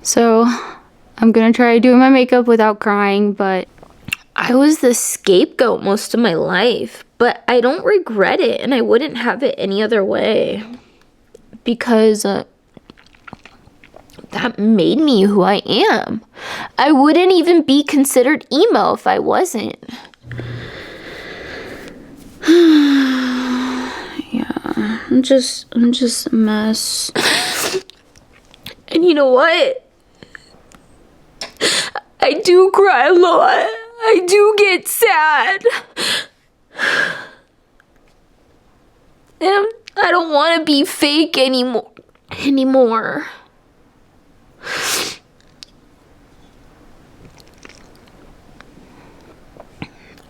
So I'm gonna try doing my makeup without crying, but I was the scapegoat most of my life, but I don't regret it, and I wouldn't have it any other way, because that made me who I am. I wouldn't even be considered emo if I wasn't. Yeah, I'm just a mess. And you know what? I do cry a lot. I do get sad. And I don't want to be fake anymore.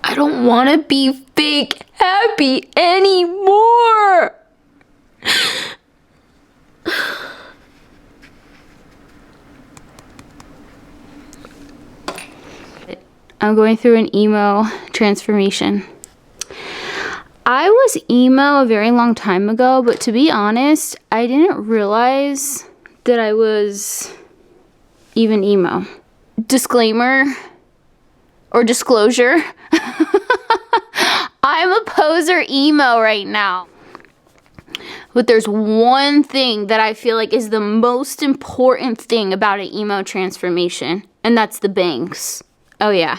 I don't want to be fake happy anymore. I'm going through an emo transformation. I was emo a very long time ago, but to be honest, I didn't realize that I was even emo. Disclaimer or disclosure. I'm a poser emo right now. But there's one thing that I feel like is the most important thing about an emo transformation, and that's the bangs. Oh yeah.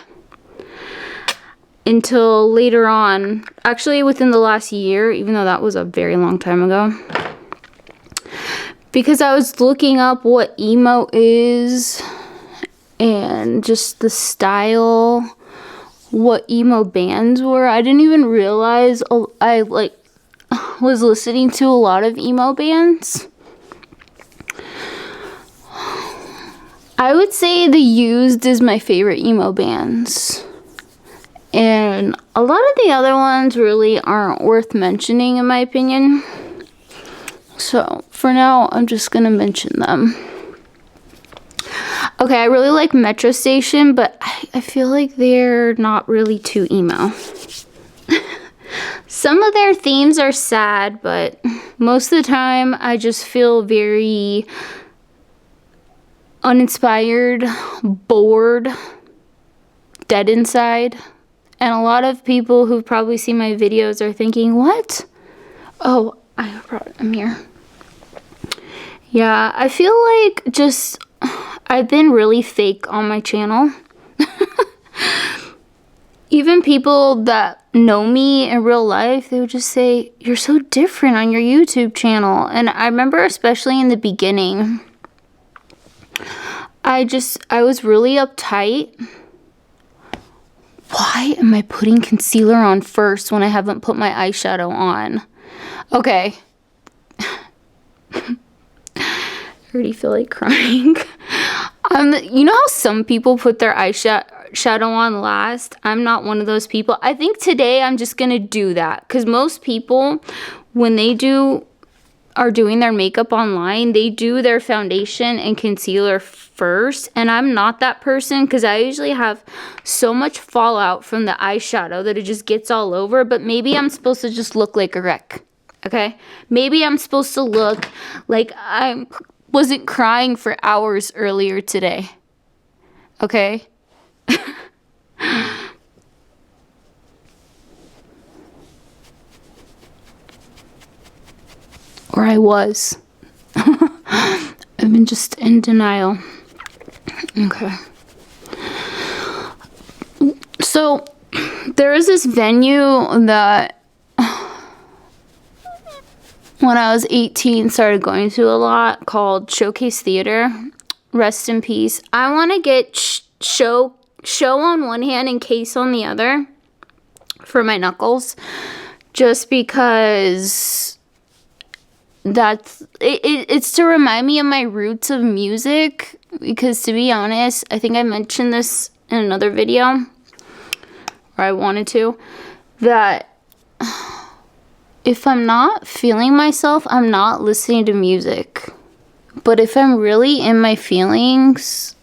Until later on, actually within the last year, even though that was a very long time ago, because I was looking up what emo is and just the style, what emo bands were. I didn't even realize I was listening to a lot of emo bands. I would say The Used is my favorite emo bands. And a lot of the other ones really aren't worth mentioning in my opinion. So for now, I'm just gonna mention them. Okay, I really like Metro Station, but I feel like they're not really too emo. Some of their themes are sad, but most of the time I just feel very uninspired, bored, dead inside. And a lot of people who probably see my videos are thinking, what? Oh, I'm here. Yeah, I feel like I've been really fake on my channel. Even people that know me in real life, they would just say, you're so different on your YouTube channel. And I remember especially in the beginning, I was really uptight. Why am I putting concealer on first when I haven't put my eyeshadow on? Okay. I already feel like crying. You know how some people put their eyeshadow on last? I'm not one of those people. I think today I'm just gonna do that, because most people, when they are doing their makeup online, they do their foundation and concealer first, and I'm not that person, because I usually have so much fallout from the eyeshadow that it just gets all over. But maybe I'm supposed to just look like a wreck, okay? Maybe I'm supposed to look like I wasn't crying for hours earlier today, okay? Or I was. I've been just in denial. Okay. So there is this venue that when I was 18 started going to a lot, called Showcase Theater. Rest in peace. I want to get show on one hand and case on the other for my knuckles, just because it's to remind me of my roots of music. Because to be honest, I think I mentioned this in another video, or I wanted to, that if I'm not feeling myself, I'm not listening to music. But if I'm really in my feelings,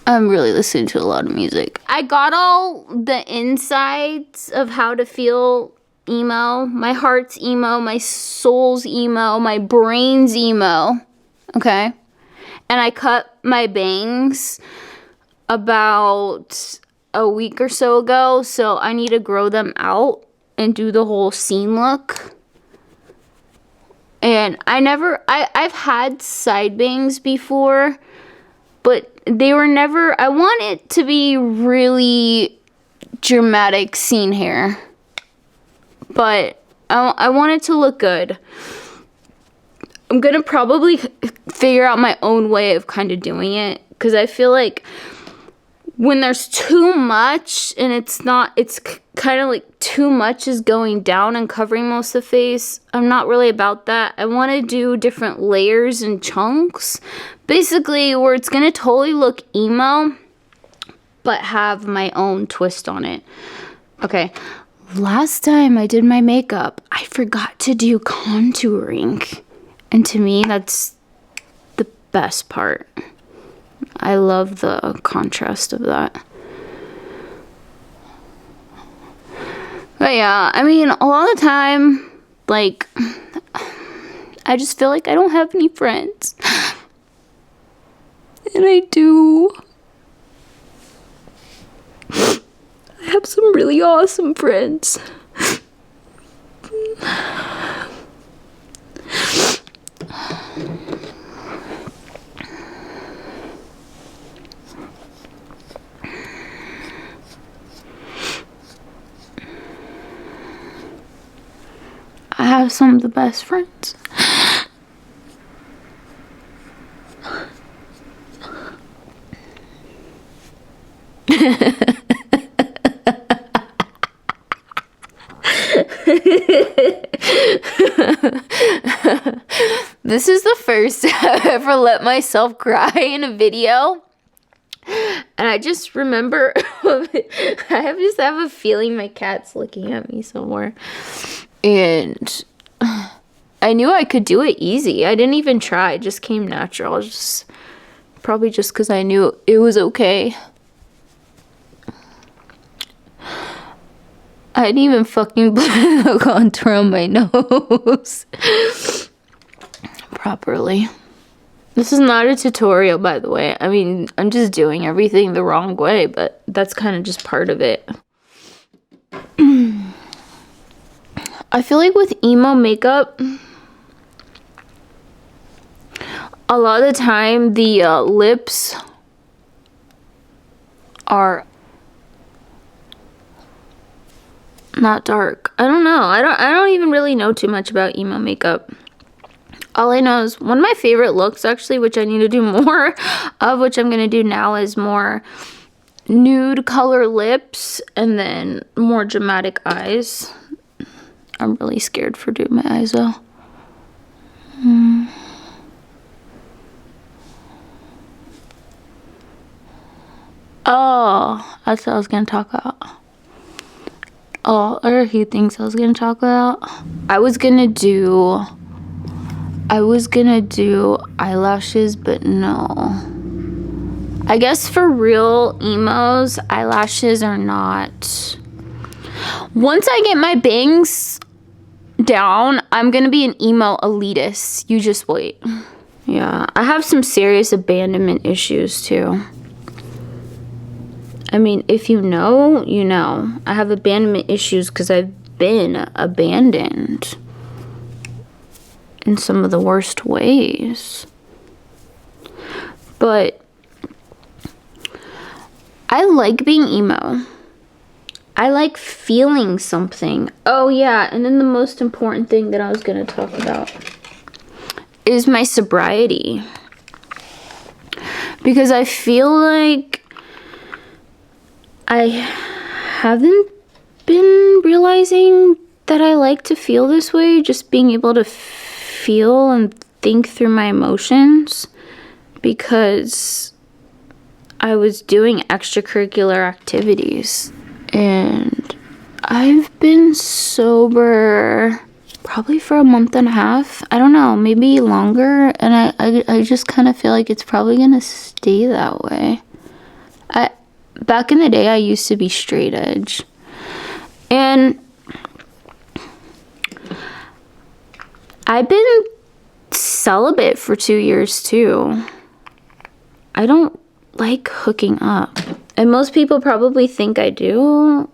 I'm really listening to a lot of music. I got all the insides of how to feel emo. My heart's emo, my soul's emo, my brain's emo. Okay? And I cut my bangs about a week or so ago, so I need to grow them out and do the whole scene look. And I've had side bangs before, but they were never, I want it to be really dramatic scene hair, but I want it to look good. I'm gonna probably figure out my own way of kind of doing it, because I feel like when there's too much and it's kind of like too much is going down and covering most of the face. I'm not really about that. I want to do different layers and chunks, basically where it's going to totally look emo, but have my own twist on it. Okay, last time I did my makeup, I forgot to do contouring. And to me, that's the best part. I love the contrast of that. But yeah, I mean, a lot of the time, like, I just feel like I don't have any friends. And I do. I have some really awesome friends. I have some of the best friends. This is the first time I've ever let myself cry in a video. And I just remember, I just have a feeling my cat's looking at me somewhere. And I knew I could do it easy. I didn't even try. It just came natural. Probably just because I knew it was okay. I didn't even fucking put the contour on my nose properly. This is not a tutorial, by the way. I mean, I'm just doing everything the wrong way, but that's kind of just part of it. I feel like with emo makeup, a lot of the time the lips are not dark. I don't know. I don't even really know too much about emo makeup. All I know is one of my favorite looks, actually, which I need to do more of, which I'm going to do now, is more nude color lips and then more dramatic eyes. I'm really scared for doing my eyes, though. Oh, that's what I was going to talk about. Oh, there are a few things I was going to talk about. I was going to do eyelashes, but no. I guess for real emos, eyelashes are not. Once I get my bangs down, I'm gonna be an emo elitist. You just wait. Yeah, I have some serious abandonment issues too. I mean, if you know, you know. I have abandonment issues because I've been abandoned in some of the worst ways. But I like being emo. I like feeling something. Oh yeah, and then the most important thing that I was going to talk about is my sobriety. Because I feel like I haven't been realizing that I like to feel this way, just being able to feel and think through my emotions, because I was doing extracurricular activities. And I've been sober probably for a month and a half. I don't know, maybe longer. And I just kind of feel like it's probably going to stay that way. Back in the day, I used to be straight edge. And I've been celibate for 2 years too. I don't like hooking up. And most people probably think I do.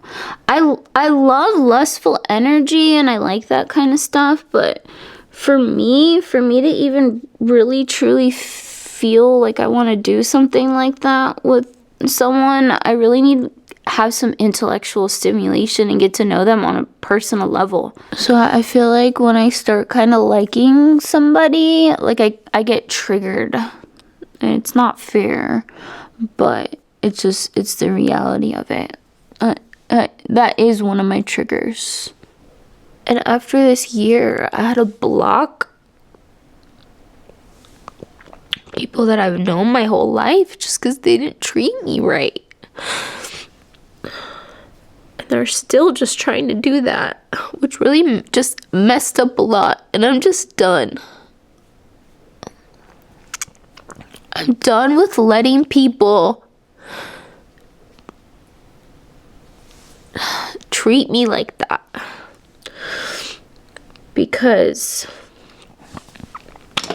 I love lustful energy and I like that kind of stuff, but for me to even really truly feel like I want to do something like that with someone, I really need have some intellectual stimulation and get to know them on a personal level. So I feel like when I start kind of liking somebody, like I get triggered. And it's not fair, but it's the reality of it. That is one of my triggers. And after this year, I had to block people that I've known my whole life just because they didn't treat me right. And they're still just trying to do that, which really just messed up a lot. And I'm just done. I'm done with letting people treat me like that. Because,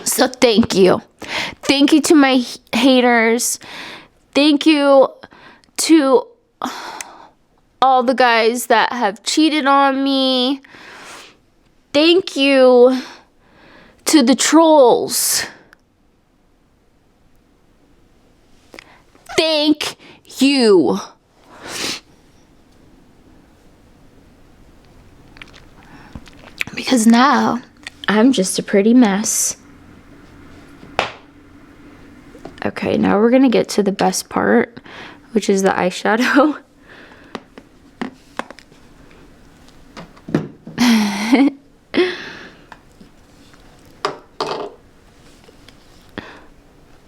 so thank you. Thank you to my haters. Thank you to all the guys that have cheated on me. Thank you to the trolls. Thank you. Because now I'm just a pretty mess. Okay, now we're gonna get to the best part, which is the eyeshadow.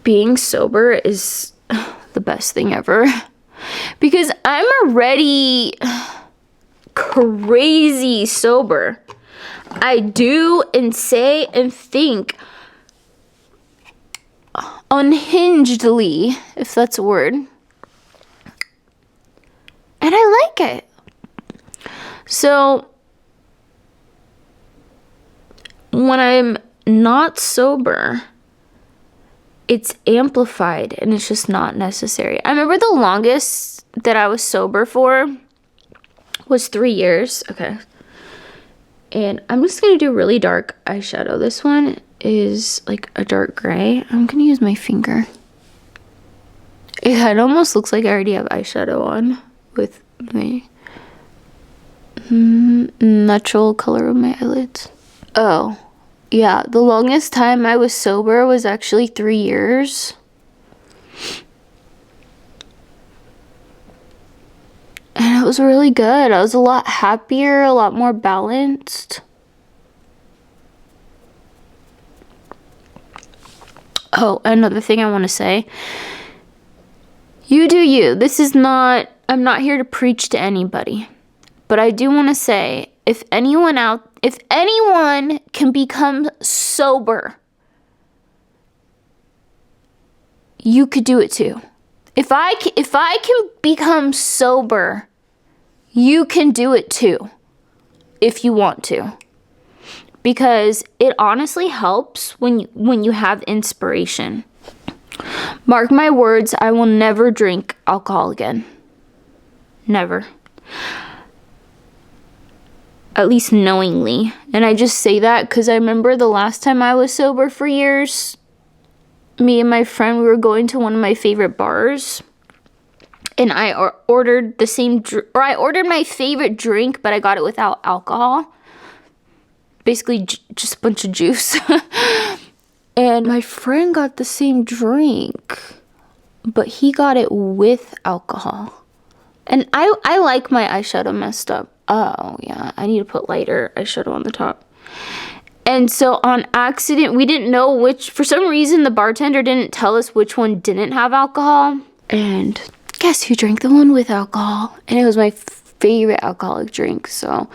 Being sober is the best thing ever. Because I'm already crazy sober. I do and say and think unhingedly, if that's a word. And I like it. So when I'm not sober, it's amplified and it's just not necessary. I remember the longest that I was sober for was 3 years. Okay. And I'm just going to do really dark eyeshadow. This one is like a dark gray. I'm going to use my finger. It almost looks like I already have eyeshadow on with my natural color of my eyelids. Oh, yeah. The longest time I was sober was actually 3 years. And it was really good. I was a lot happier, a lot more balanced. Oh, another thing I want to say. You do you. I'm not here to preach to anybody. But I do want to say, if anyone can become sober, you could do it too. If I can become sober, you can do it too, if you want to. Because it honestly helps when you have inspiration. Mark my words, I will never drink alcohol again. Never. At least knowingly. And I just say that because I remember the last time I was sober for years, me and my friend, we were going to one of my favorite bars. And I ordered I ordered my favorite drink, but I got it without alcohol. Basically, just a bunch of juice. And my friend got the same drink, but he got it with alcohol. And I like my eyeshadow messed up. Oh, yeah, I need to put lighter eyeshadow on the top. And so on accident, we didn't know for some reason, the bartender didn't tell us which one didn't have alcohol. And guess who drank the one with alcohol? And it was my favorite alcoholic drink, so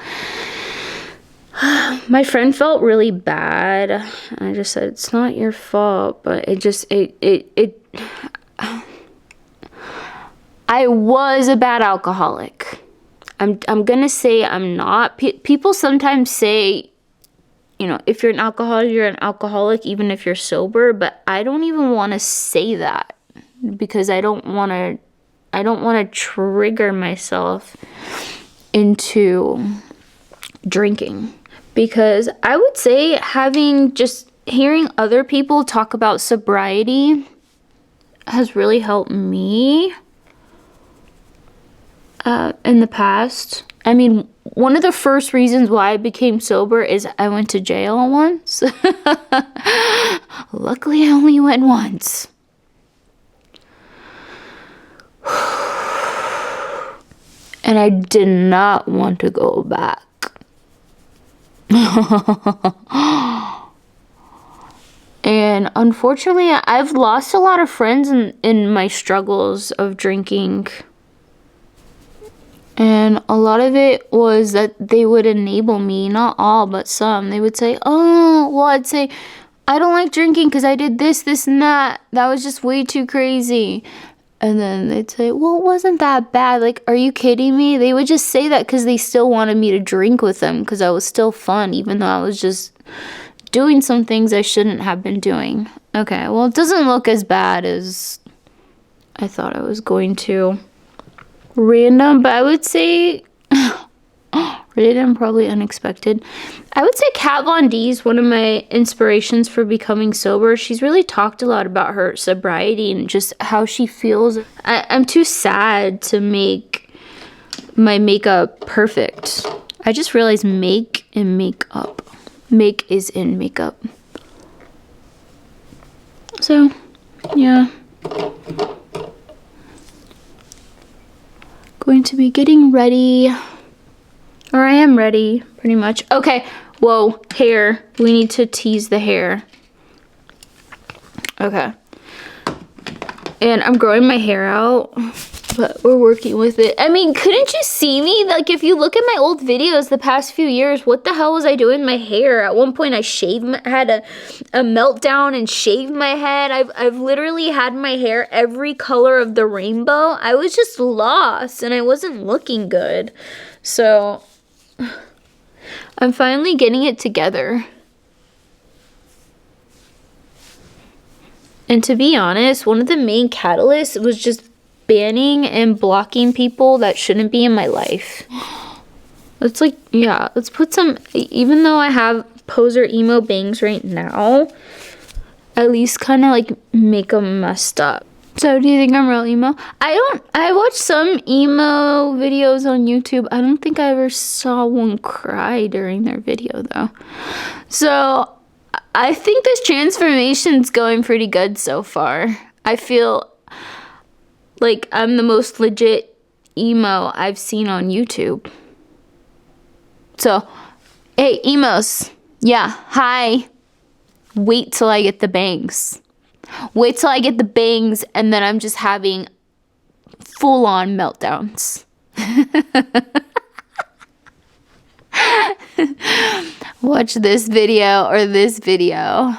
my friend felt really bad. I just said, it's not your fault, but I was a bad alcoholic. I'm gonna say I'm not. People sometimes say, if you're an alcoholic, even if you're sober, but I don't even want to say that. because I don't want to trigger myself into drinking. Because I would say hearing other people talk about sobriety has really helped me in the past. I mean, one of the first reasons why I became sober is I went to jail once. Luckily, I only went once. And I did not want to go back. And unfortunately, I've lost a lot of friends in my struggles of drinking. And a lot of it was that they would enable me, not all, but some. They would say, I'd say, I don't like drinking because I did this, this, and that. That was just way too crazy. And then they'd say, well, it wasn't that bad. Like, are you kidding me? They would just say that because they still wanted me to drink with them because I was still fun, even though I was just doing some things I shouldn't have been doing. Okay, well, it doesn't look as bad as I thought I was going to. Random, but I would say random, probably unexpected. I would say Kat Von D is one of my inspirations for becoming sober. She's really talked a lot about her sobriety and just how she feels. I'm too sad to make my makeup perfect. I just realized make and makeup. Make is in makeup. So, yeah. Going to be getting ready. Or I am ready, pretty much. Okay, whoa, hair. We need to tease the hair. Okay. And I'm growing my hair out, but we're working with it. I mean, couldn't you see me? Like, if you look at my old videos the past few years, what the hell was I doing with my hair? At one point, I had a meltdown and shaved my head. I've literally had my hair every color of the rainbow. I was just lost, and I wasn't looking good. So, I'm finally getting it together. And to be honest, one of the main catalysts was just banning and blocking people that shouldn't be in my life. Let's let's put some, even though I have poser emo bangs right now, at least kind of like make them messed up. So do you think I'm real emo? I watched some emo videos on YouTube. I don't think I ever saw one cry during their video though. So I think this transformation's going pretty good so far. I feel like I'm the most legit emo I've seen on YouTube. So, hey, emos. Yeah, hi. Wait till I get the bangs. Wait till I get the bangs and then I'm just having full-on meltdowns. Watch this video or this video.